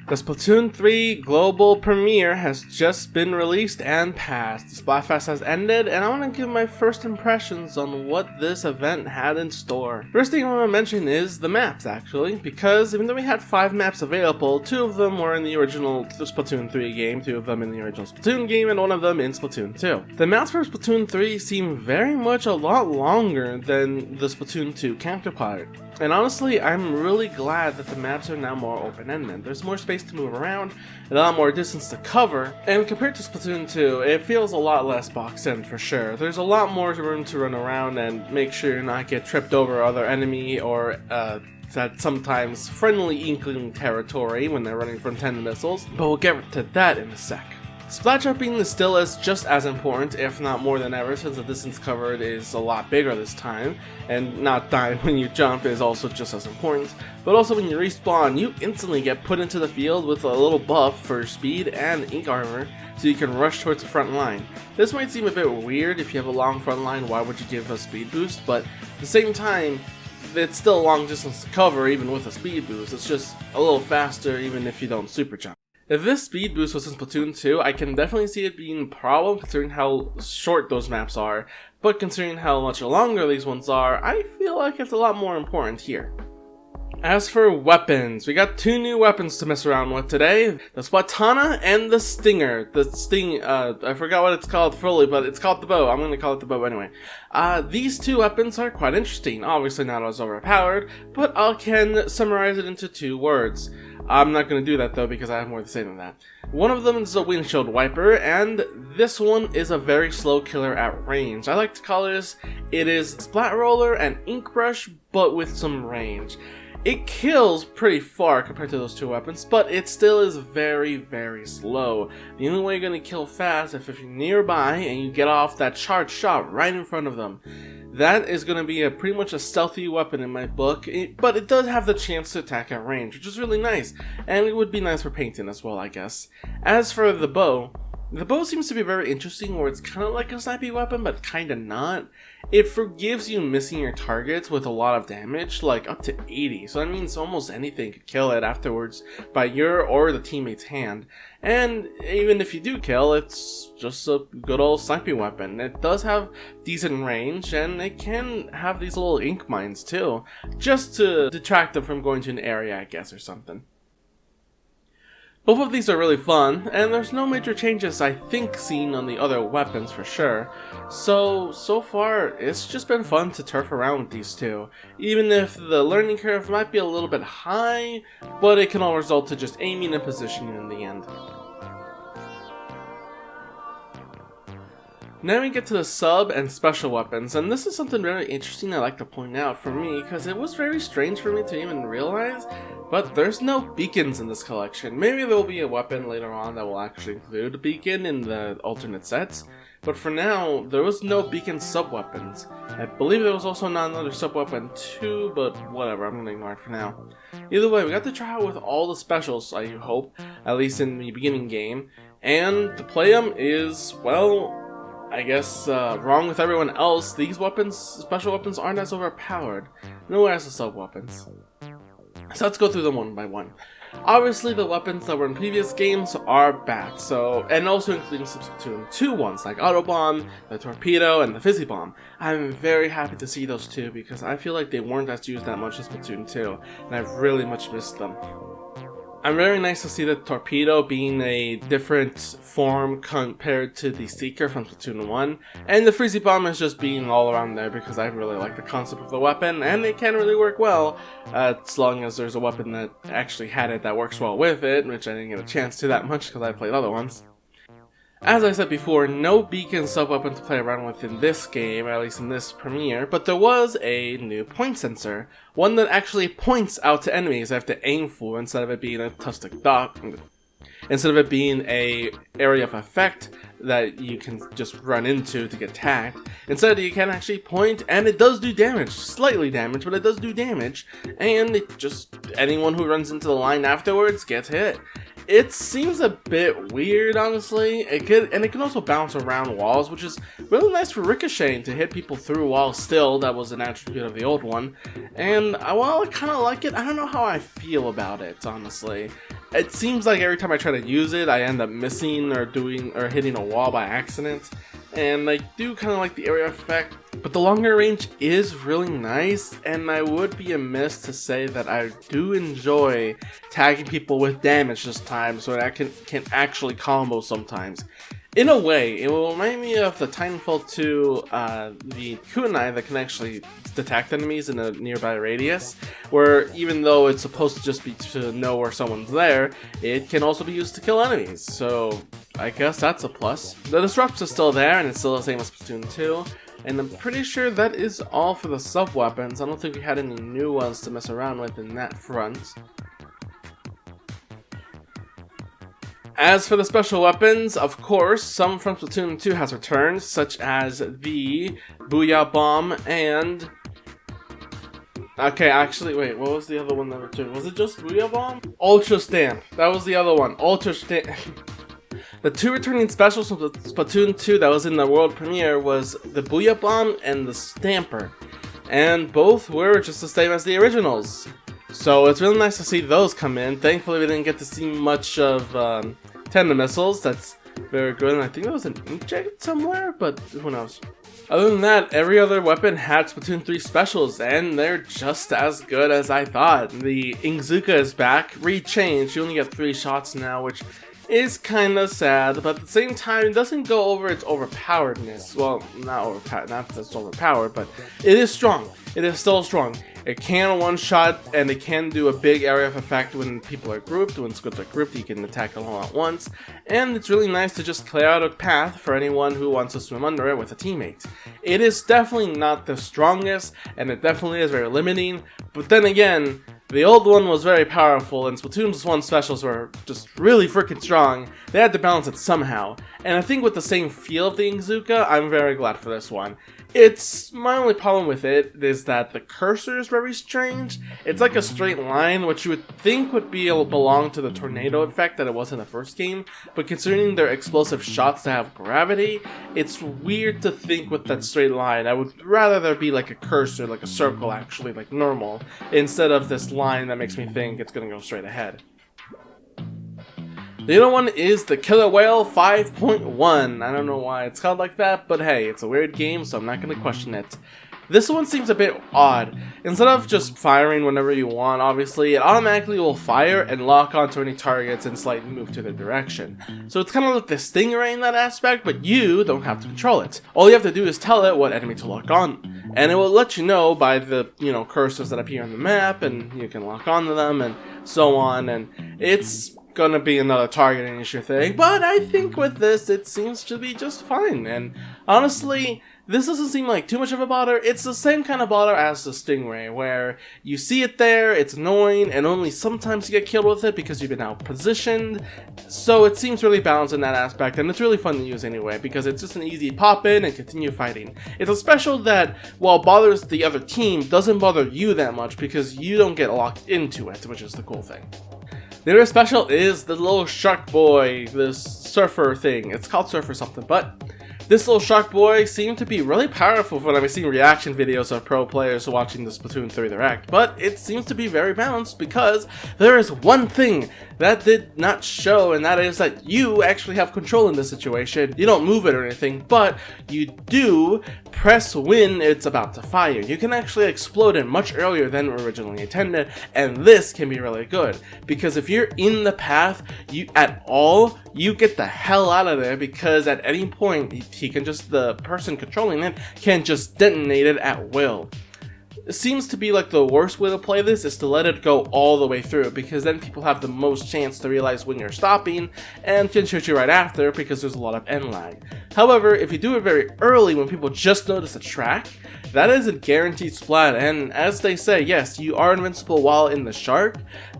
The Splatoon 3 global premiere has just been released and passed. The Splatfest has ended, and I want to give my first impressions on what this event had in store. First thing I want to mention is the maps, actually, because even though we had 5 maps available, 2 of them were in the original Splatoon 3 game, 2 of them in the original Splatoon game, and 1 of them in Splatoon 2. The maps for Splatoon 3 seem very much a lot longer than the Splatoon 2 counterpart. And honestly, I'm really glad that the maps are now more open-ended. There's more space to move around, a lot more distance to cover, and compared to Splatoon 2, it feels a lot less boxed in for sure. There's a lot more room to run around and make sure you're not get tripped over other enemy or that sometimes friendly inkling territory when they're running from 10 missiles, but we'll get to that in a sec. Splat jumping is still just as important, if not more than ever, since the distance covered is a lot bigger this time, and not dying when you jump is also just as important, but also when you respawn, you instantly get put into the field with a little buff for speed and ink armor, so you can rush towards the front line. This might seem a bit weird. If you have a long front line, why would you give a speed boost? But at the same time, it's still a long distance to cover even with a speed boost. It's just a little faster even if you don't super jump. If this speed boost was in Splatoon 2, I can definitely see it being a problem considering how short those maps are, but considering how much longer these ones are, I feel like it's a lot more important here. As for weapons, we got 2 new weapons to mess around with today, the Splatana and the Stinger. The Sting, I forgot what it's called fully, but it's called the bow. I'm gonna call it the bow anyway. These 2 weapons are quite interesting, obviously not as overpowered, but I can summarize it into 2 words. I'm not going to do that though because I have more to say than that. One of them is a windshield wiper, and this one is a very slow killer at range. I like to call it is Splat Roller and Ink Brush, but with some range. It kills pretty far compared to those 2 weapons, but it still is very, very slow. The only way you're going to kill fast is if you're nearby and you get off that charged shot right in front of them. That is going to be pretty much a stealthy weapon in my book, but it does have the chance to attack at range, which is really nice, and it would be nice for painting as well, I guess. As for the bow seems to be very interesting, where it's kind of like a snipey weapon, but kind of not. It forgives you missing your targets with a lot of damage, like up to 80, so that means almost anything could kill it afterwards by your or the teammate's hand. And even if you do kill, it's just a good old sniping weapon. It does have decent range, and it can have these little ink mines too, just to detract them from going to an area, I guess, or something. Both of these are really fun, and there's no major changes I think seen on the other weapons for sure. So far, it's just been fun to turf around with these 2. Even if the learning curve might be a little bit high, but it can all result to just aiming and positioning in the end. Now we get to the sub and special weapons, and this is something very interesting I like to point out for me, because it was very strange for me to even realize, but there's no beacons in this collection. Maybe there will be a weapon later on that will actually include a beacon in the alternate sets, but for now, there was no beacon sub-weapons. I believe there was also not another sub-weapon too, but whatever, I'm gonna ignore it for now. Either way, we got to try out with all the specials, I hope, at least in the beginning game, and to play them is, well, I guess, wrong with everyone else, these weapons, special weapons, aren't as overpowered, nor as the sub-weapons. So let's go through them one by one. Obviously, the weapons that were in previous games are back, and also including Splatoon 2 ones, like Auto Bomb, the Torpedo, and the Fizzy Bomb. I'm very happy to see those 2, because I feel like they weren't as used that much as Splatoon 2, and I've really much missed them. I'm very nice to see the Torpedo being a different form compared to the Seeker from Splatoon 1, and the Frizzy Bomb is just being all around there because I really like the concept of the weapon, and it can really work well, as long as there's a weapon that actually had it that works well with it, which I didn't get a chance to that much because I played other ones. As I said before, no beacon sub-weapon to play around with in this game, at least in this premiere, but there was a new point sensor. One that actually points out to enemies I have to aim for instead of it being a touch-stick dot. Instead of it being a area of effect that you can just run into to get tagged. Instead, you can actually point, and it does do damage. Slightly damage, but it does do damage. And it just, anyone who runs into the line afterwards gets hit. It seems a bit weird, honestly. It can also bounce around walls, which is really nice for ricocheting to hit people through walls still. That was an attribute of the old one. And while I kind of like it, I don't know how I feel about it, honestly. it seems like every time I try to use it, I end up missing or hitting a wall by accident. And I do kind of like the area effect, but the longer range is really nice, and I would be amiss to say that I do enjoy tagging people with damage this time, so that I can actually combo sometimes. In a way, it will remind me of the Titanfall 2, the kunai that can actually detect enemies in a nearby radius, where even though it's supposed to just be to know where someone's there, it can also be used to kill enemies, so I guess that's a plus. The Disrupt is still there, and it's still the same as Splatoon 2, and I'm pretty sure that is all for the sub-weapons. I don't think we had any new ones to mess around with in that front. As for the special weapons, of course, some from Splatoon 2 has returned, such as the Booyah Bomb and... Okay, actually, wait, what was the other one that returned? Was it just Booyah Bomb? Ultra Stamp. That was the other one. Ultra Stamp. The two returning specials from Splatoon 2 that was in the world premiere was the Booyah Bomb and the Stamper. And both were just the same as the originals. So it's really nice to see those come in. Thankfully we didn't get to see much of tandem missiles. That's very good. And I think there was an inkjet somewhere, but who knows. Other than that, every other weapon had Splatoon 3 specials, and they're just as good as I thought. The Inkzooka is back, rechanged. You only get 3 shots now, which is kind of sad, but at the same time, it doesn't go over its overpoweredness. Well, not that it's overpowered, but it is strong. It is still strong. It can one-shot, and it can do a big area of effect when people are grouped. When squids are grouped, you can attack them all at once. And it's really nice to just clear out a path for anyone who wants to swim under it with a teammate. It is definitely not the strongest, and it definitely is very limiting. But then again, the old one was very powerful, and Splatoon's 1 specials were just really freaking strong. They had to balance it somehow. And I think with the same feel of the Inkzooka, I'm very glad for this one. My only problem with it is that the cursor is very strange. It's like a straight line, which you would think would belong to the tornado effect that it was in the first game, but considering their explosive shots to have gravity, it's weird to think with that straight line. I would rather there be like a cursor, like a circle actually, like normal, instead of this line that makes me think it's gonna go straight ahead. The other one is the Killer Whale 5.1. I don't know why it's called like that, but hey, it's a weird game, so I'm not going to question it. This one seems a bit odd. Instead of just firing whenever you want, obviously, it automatically will fire and lock onto any targets and slightly move to their direction. So it's kind of like the Stingray in that aspect, but you don't have to control it. All you have to do is tell it what enemy to lock on. And it will let you know by the, cursors that appear on the map, and you can lock onto them, and so on, and it's gonna be another targeting issue thing, but I think with this it seems to be just fine, and honestly this doesn't seem like too much of a bother. It's the same kind of bother as the Stingray, where you see it there, it's annoying, and only sometimes you get killed with it because you've been out positioned, so it seems really balanced in that aspect, and it's really fun to use anyway, because it's just an easy pop in and continue fighting. It's a special that, while bothers the other team, doesn't bother you that much because you don't get locked into it, which is the cool thing. The other special is the little shark boy, this surfer thing. It's called surfer something, but this little shark boy seemed to be really powerful when I've seen reaction videos of pro players watching the Splatoon 3 Direct, but it seems to be very balanced because there is one thing that did not show, and that is that you actually have control in this situation. You don't move it or anything, but you do press when it's about to fire. You can actually explode it much earlier than originally intended, and this can be really good, because if you're in the path you get the hell out of there, because at any point the person controlling it can just detonate it at will. It seems to be like the worst way to play this is to let it go all the way through, because then people have the most chance to realize when you're stopping and can shoot you right after because there's a lot of end lag. However, if you do it very early when people just notice a track, that is a guaranteed splat, and as they say, yes, you are invincible while in the shark,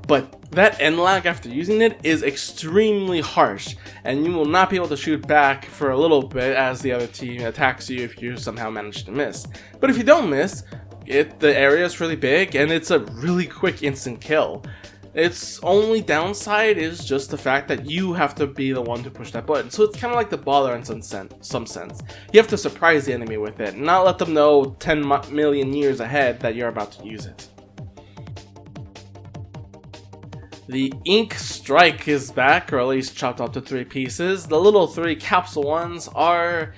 but that end lag after using it is extremely harsh, and you will not be able to shoot back for a little bit as the other team attacks you if you somehow manage to miss. But if you don't miss, the area is really big, and it's a really quick instant kill. Its only downside is just the fact that you have to be the one to push that button, so it's kind of like the baller in some sense. You have to surprise the enemy with it, not let them know 10 million years ahead that you're about to use it. The Ink Strike is back, or at least chopped up to 3 pieces. The little 3 capsule ones are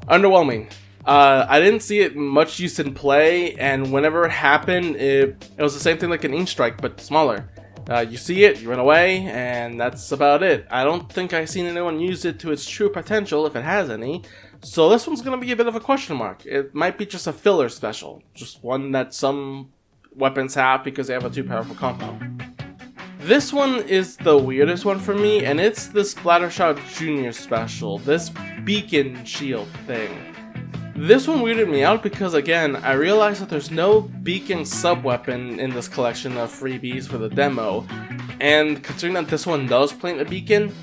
underwhelming. I didn't see it much use in play, and whenever it happened, it was the same thing like an Ink Strike, but smaller. You see it, you run away, and that's about it. I don't think I've seen anyone use it to its true potential, if it has any. So this one's going to be a bit of a question mark. It might be just a filler special. Just one that some weapons have because they have a too powerful combo. This one is the weirdest one for me, and it's the Splattershot Jr. special. This beacon shield thing. This one weirded me out because, again, I realized that there's no beacon sub-weapon in this collection of freebies for the demo, and considering that this one does plant a beacon,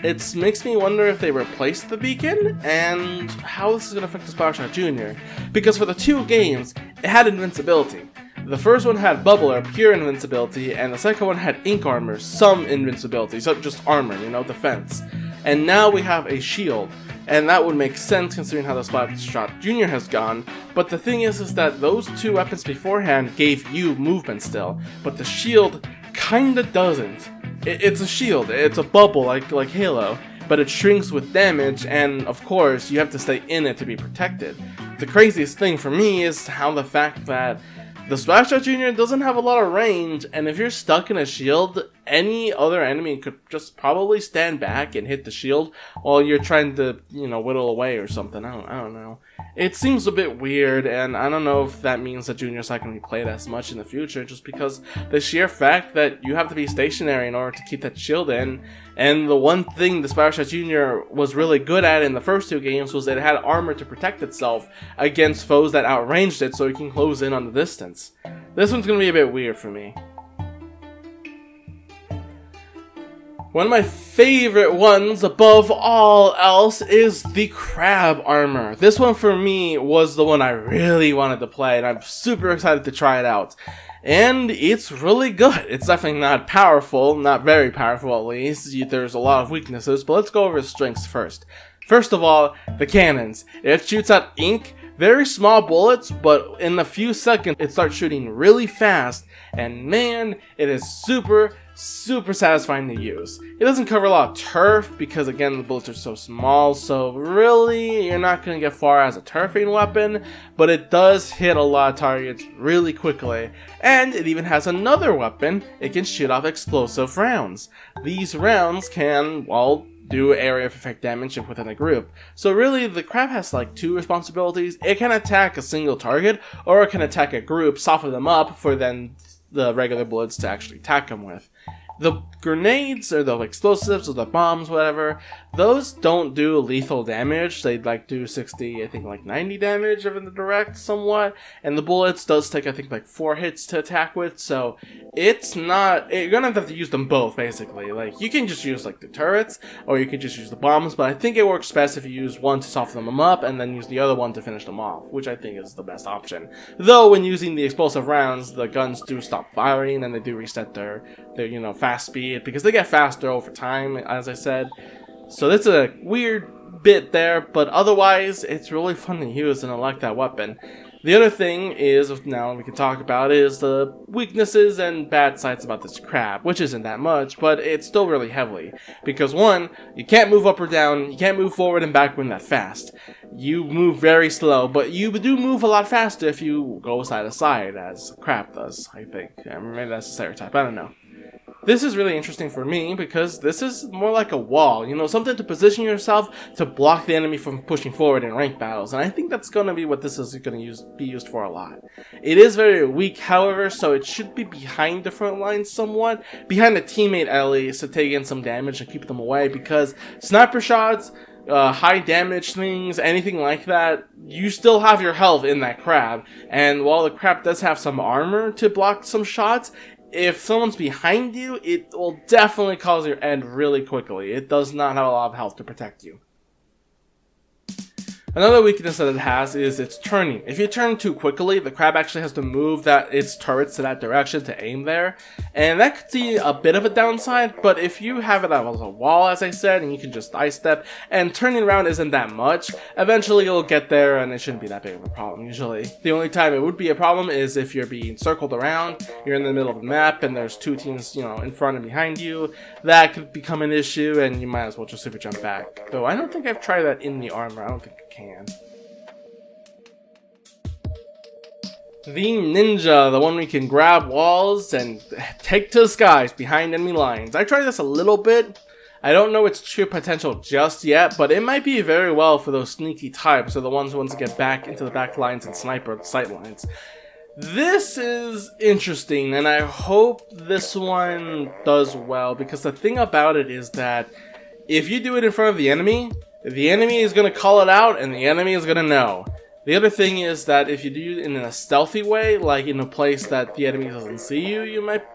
it makes me wonder if they replaced the beacon, and how this is going to affect the Splattershot Jr. Because for the 2 games, it had invincibility. The first one had bubble or pure invincibility, and the second one had ink armor, some invincibility, so just armor, you know, defense. And now we have a shield. And that would make sense considering how the Splatshot Jr. has gone, but the thing is that those 2 weapons beforehand gave you movement still, but the shield kinda doesn't. It's a shield, it's a bubble like Halo, but it shrinks with damage, and of course you have to stay in it to be protected. The craziest thing for me is how the fact that the Splatshot Jr. doesn't have a lot of range, and if you're stuck in a shield, any other enemy could just probably stand back and hit the shield while you're trying to, you know, whittle away or something. I don't know. It seems a bit weird, and I don't know if that means that Junior's not going to be played as much in the future, just because the sheer fact that you have to be stationary in order to keep that shield in, and the one thing the Splatshot Jr. was really good at in the first 2 games was that it had armor to protect itself against foes that outranged it so it can close in on the distance. This one's going to be a bit weird for me. One of my favorite ones above all else is the crab armor. This one for me was the one I really wanted to play, and I'm super excited to try it out. And it's really good. It's definitely not powerful, not very powerful at least. There's a lot of weaknesses, but let's go over its strengths first. First of all, the cannons. It shoots out ink, very small bullets, but in a few seconds it starts shooting really fast, and man, it is super satisfying to use. It doesn't cover a lot of turf because, again, the bullets are so small, so really you're not going to get far as a turfing weapon, but it does hit a lot of targets really quickly. And it even has another weapon. It can shoot off explosive rounds. These rounds can, well, do area of effect damage if within a group. So really, the crab has like 2 responsibilities. It can attack a single target, or it can attack a group, soften them up for then the regular bullets to actually attack them with. The grenades, or the explosives, or the bombs, whatever, those don't do lethal damage. They like do 60, I think like 90 damage if in the direct somewhat. And the bullets does take, I think, like 4 hits to attack with, so it's not, you're gonna have to use them both basically. Like, you can just use like the turrets, or you can just use the bombs, but I think it works best if you use one to soften them up and then use the other one to finish them off, which I think is the best option. Though when using the explosive rounds, the guns do stop firing and they do reset their you know, fast speed, because they get faster over time, as I said. So that's a weird bit there, but otherwise it's really fun to use, and I like that weapon. The other thing is, now we can talk about, is the weaknesses and bad sides about this crab, which isn't that much, but it's still really heavily. Because 1, you can't move up or down, you can't move forward and backward that fast. You move very slow, but you do move a lot faster if you go side to side, as a crab does, I think. Maybe that's a stereotype, I don't know. This is really interesting for me because this is more like a wall, you know, something to position yourself to block the enemy from pushing forward in ranked battles, and I think that's going to be what this is going to be used for a lot. It is very weak, however, so it should be behind the front lines somewhat, behind a teammate at least, to take in some damage and keep them away, because sniper shots, high damage things, anything like that, you still have your health in that crab, and while the crab does have some armor to block some shots, if someone's behind you, it will definitely cause your end really quickly. It does not have a lot of health to protect you. Another weakness that it has is its turning. If you turn too quickly, the crab actually has to move its turrets to that direction to aim there, and that could be a bit of a downside, but if you have it as a wall, as I said, and you can just ice step, and turning around isn't that much, eventually you'll get there and it shouldn't be that big of a problem usually. The only time it would be a problem is if you're being circled around, you're in the middle of the map, and there's two teams, in front and behind you. That could become an issue, and you might as well just super jump back. Though I don't think I've tried that in the armor, I don't think I can. The ninja, the one we can grab walls and take to the skies behind enemy lines. I tried this a little bit. I don't know its true potential just yet, but it might be very well for those sneaky types or the ones who want to get back into the back lines and sniper the sight lines. This is interesting, and I hope this one does well, because the thing about it is that if you do it in front of the enemy is going to call it out, and the enemy is going to know. The other thing is that if you do it in a stealthy way, like in a place that the enemy doesn't see you,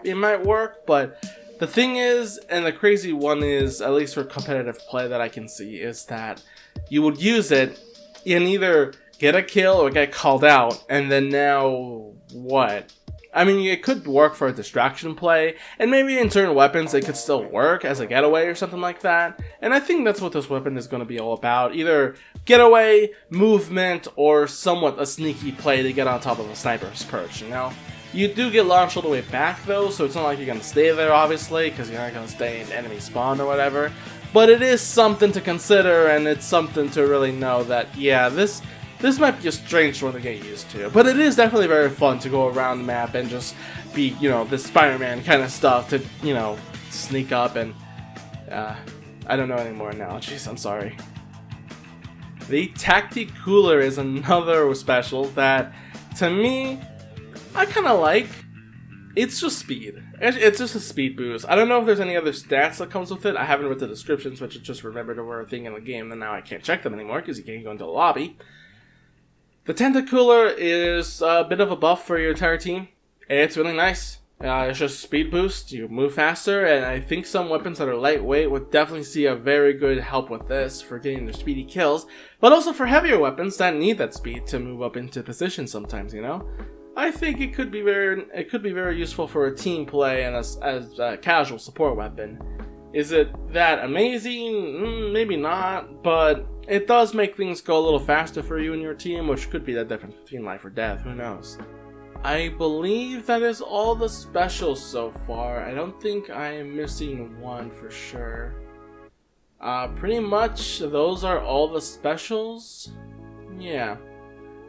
it might work. But the thing is, and the crazy one is, at least for competitive play that I can see, is that you would use it and either get a kill or get called out, and then now what? I mean, it could work for a distraction play, and maybe in certain weapons it could still work as a getaway or something like that. And I think that's what this weapon is going to be all about. Either getaway, movement, or somewhat a sneaky play to get on top of a sniper's perch, You do get launched all the way back though, so it's not like you're going to stay there obviously, because you're not going to stay in enemy spawn or whatever. But it is something to consider, and it's something to really know that, yeah, this might be a strange one to get used to, but it is definitely very fun to go around the map and just be, this Spider-Man kind of stuff to, sneak up and, I don't know anymore now. Jeez, I'm sorry. The Tacticooler is another special that, to me, I kind of like. It's just speed. It's just a speed boost. I don't know if there's any other stats that comes with it. I haven't read the descriptions, which I just remembered they were a thing in the game, and now I can't check them anymore because you can't go into the lobby. The Tentacooler is a bit of a buff for your entire team. It's really nice. It's just speed boost, you move faster, and I think some weapons that are lightweight would definitely see a very good help with this for getting their speedy kills, but also for heavier weapons that need that speed to move up into position sometimes, I think it could be very useful for a team play and as a casual support weapon. Is it that amazing? Maybe not, but it does make things go a little faster for you and your team, which could be the difference between life or death, who knows. I believe that is all the specials so far. I don't think I am missing one for sure. Pretty much those are all the specials. Yeah.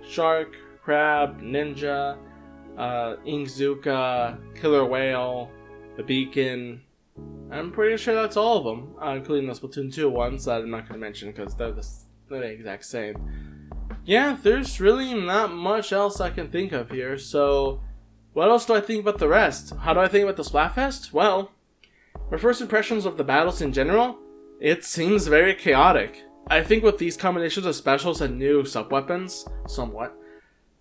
Shark, Crab, Ninja, Inkzuka, Killer Whale, the Beacon. I'm pretty sure that's all of them, including the Splatoon 2 ones that I'm not going to mention because they're the exact same. Yeah, there's really not much else I can think of here, so what else do I think about the rest? How do I think about the Splatfest? Well, my first impressions of the battles in general, it seems very chaotic. I think with these combinations of specials and new sub-weapons, somewhat,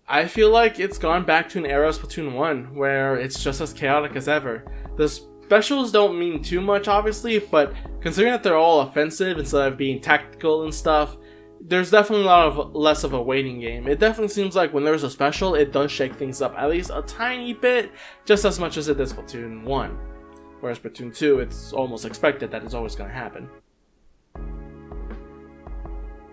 I feel like it's gone back to an era of Splatoon 1, where it's just as chaotic as ever. The specials don't mean too much, obviously, but considering that they're all offensive instead of being tactical and stuff, there's definitely less of a waiting game. It definitely seems like when there's a special, it does shake things up at least a tiny bit, just as much as it did Splatoon 1. Whereas Splatoon 2, it's almost expected that it's always going to happen.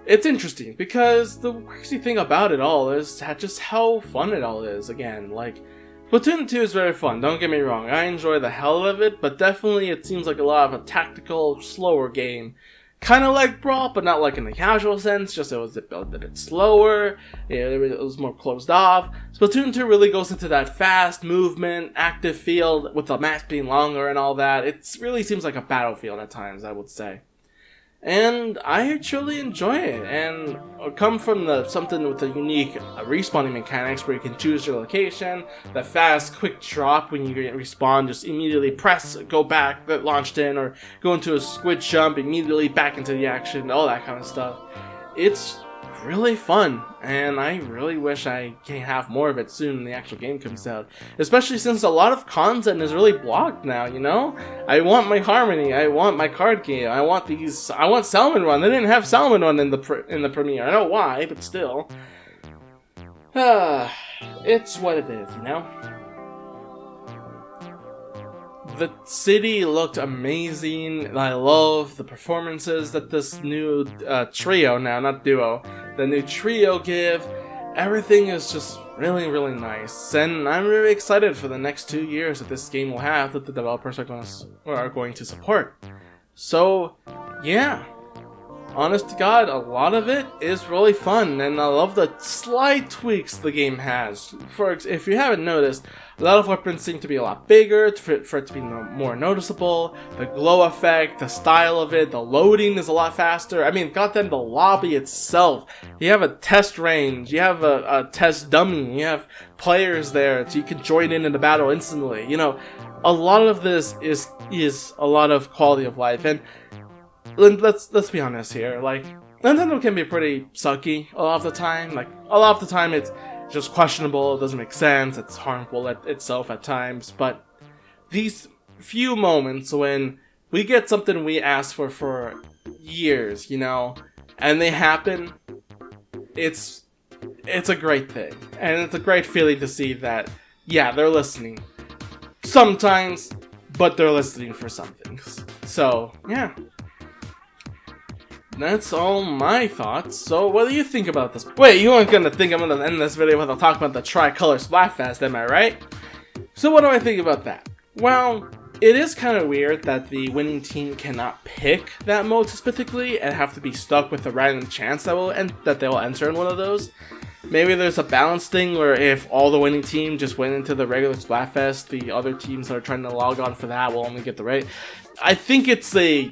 It's interesting, because the crazy thing about it all is just how fun it all is. Again, like, Splatoon 2 is very fun, don't get me wrong. I enjoy the hell of it, but definitely it seems like a lot of a tactical, slower game. Kind of like Brawl, but not like in the casual sense, just it was a bit slower, it was more closed off. Splatoon 2 really goes into that fast movement, active field, with the maps being longer and all that. It really seems like a battlefield at times, I would say. And I truly enjoy it, and come from something with the unique respawning mechanics where you can choose your location, the fast, quick drop when you respawn, just immediately press, go back, get launched in, or go into a squid jump, immediately back into the action, all that kind of stuff. It's really fun, and I really wish I can have more of it soon when the actual game comes out. Especially since a lot of content is really blocked now, you know? I want my Harmony, I want my card game, I want Salmon Run. They didn't have Salmon Run in the premiere. I know why, but still. It's what it is, you know? The city looked amazing. I love the performances that this new trio now, not duo, the new trio give. Everything is just really, really nice. And I'm really excited for the next 2 years that this game will have that the developers are going to support. So, yeah. Honest to God, a lot of it is really fun, and I love the slight tweaks the game has. If you haven't noticed, a lot of weapons seem to be a lot bigger, for it to be more noticeable. The glow effect, the style of it, the loading is a lot faster. I mean, goddamn, the lobby itself. You have a test range, you have a test dummy, you have players there, so you can join in the battle instantly. You know, a lot of this is a lot of quality of life, and let's be honest here, like, Nintendo can be pretty sucky a lot of the time. Like, a lot of the time it's just questionable, it doesn't make sense, it's harmful itself at times, but these few moments when we get something we asked for years, you know, and they happen, it's a great thing. And it's a great feeling to see that, yeah, they're listening. Sometimes, but they're listening for some things. So, yeah. That's all my thoughts. So what do you think about this? Wait, you aren't gonna think I'm gonna end this video without talking about the Tricolor Splatfest, am I right? So what do I think about that? Well, it is kind of weird that the winning team cannot pick that mode specifically and have to be stuck with a random chance that they will enter in one of those. Maybe there's a balance thing where if all the winning team just went into the regular Splatfest, the other teams that are trying to log on for that will only get the right. I think it's a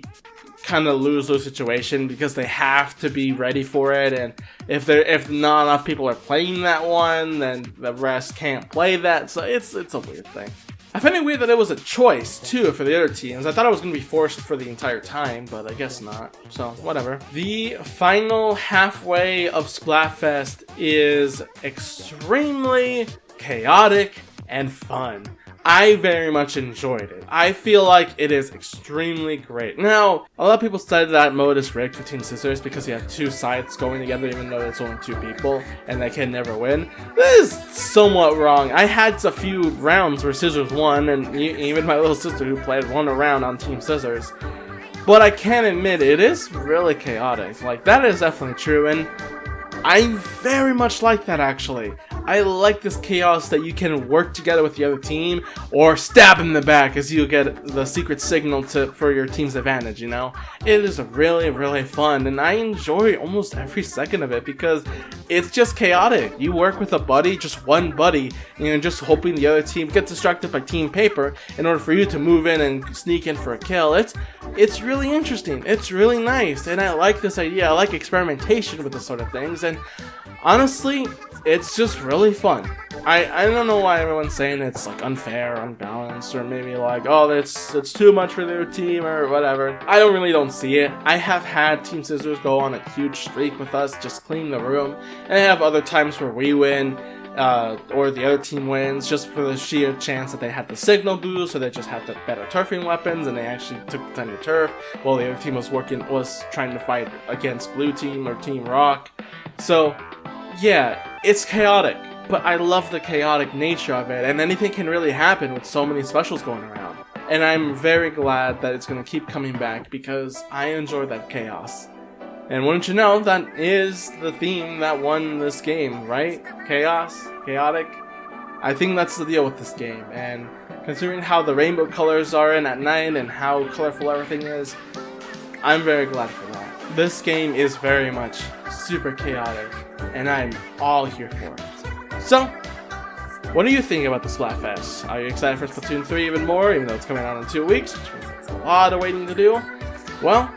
kind of lose-lose situation because they have to be ready for it, and if not enough people are playing that one, then the rest can't play that. So it's a weird thing. I find it weird that it was a choice too for the other teams. I thought it was going to be forced for the entire time, but I guess not. So whatever. The final halfway of Splatfest is extremely chaotic and fun. I very much enjoyed it. I feel like it is extremely great. Now, a lot of people said that mode is rigged for Team Scissors because you have two sides going together even though it's only two people and they can never win. This is somewhat wrong. I had a few rounds where Scissors won, and even my little sister who played won a round on Team Scissors. But I can admit it is really chaotic. Like, that is definitely true, and I very much like that actually. I like this chaos that you can work together with the other team or stab in the back as you get the secret signal for your team's advantage, you know? It is really, really fun, and I enjoy almost every second of it because it's just chaotic. You work with a buddy, just one buddy, and you're just hoping the other team gets distracted by team paper in order for you to move in and sneak in for a kill. It's really interesting. It's really nice, and I like this idea. I like experimentation with this sort of things, and honestly, it's just really fun. I don't know why everyone's saying it's like unfair, unbalanced, or maybe like, oh, it's too much for their team or whatever. I don't see it. I have had Team Scissors go on a huge streak with us, just clean the room, and I have other times where we win, or the other team wins, just for the sheer chance that they had the signal boost, or they just had the better turfing weapons, and they actually took the time to turf, while the other team was trying to fight against blue team or Team Rock. So, yeah, it's chaotic, but I love the chaotic nature of it, and anything can really happen with so many specials going around. And I'm very glad that it's going to keep coming back because I enjoy that chaos. And wouldn't you know, that is the theme that won this game, right? Chaos? Chaotic? I think that's the deal with this game, and considering how the rainbow colors are in at night and how colorful everything is, I'm very glad for that. This game is very much super chaotic, and I'm all here for it. So, what do you think about the Splatfest? Are you excited for Splatoon 3 even more, even though it's coming out in 2 weeks, which means it's a lot of waiting to do? Well,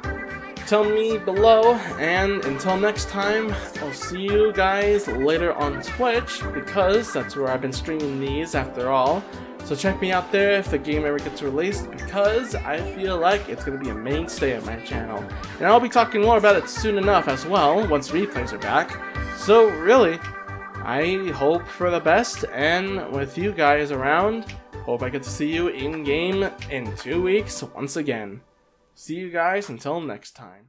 tell me below, and until next time, I'll see you guys later on Twitch, because that's where I've been streaming these after all. So check me out there if the game ever gets released, because I feel like it's going to be a mainstay of my channel. And I'll be talking more about it soon enough as well, once replays are back. So really, I hope for the best, and with you guys around, hope I get to see you in-game in 2 weeks once again. See you guys until next time.